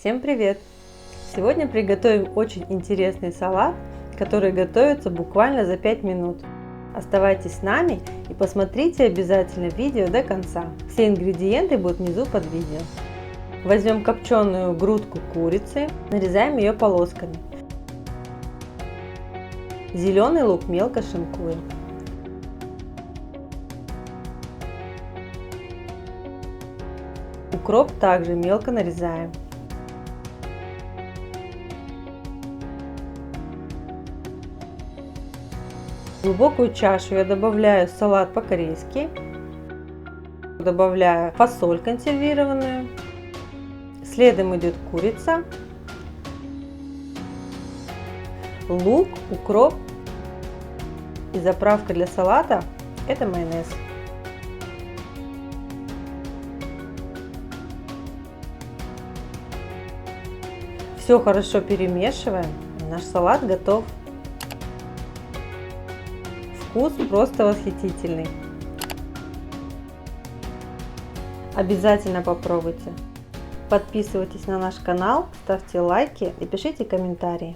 Всем привет! Сегодня приготовим очень интересный салат, который готовится буквально за 5 минут. Оставайтесь с нами и посмотрите обязательно видео до конца. Все ингредиенты будут внизу под видео. Возьмем копченую грудку курицы, нарезаем ее полосками. Зеленый лук мелко шинкуем. Укроп также мелко нарезаем. В глубокую чашу я добавляю салат по-корейски, добавляю фасоль консервированную, следом идет курица, лук, укроп и заправка для салата – это майонез. Все хорошо перемешиваем, и наш салат готов. Вкус просто восхитительный. Обязательно попробуйте. Подписывайтесь на наш канал, ставьте лайки и пишите комментарии.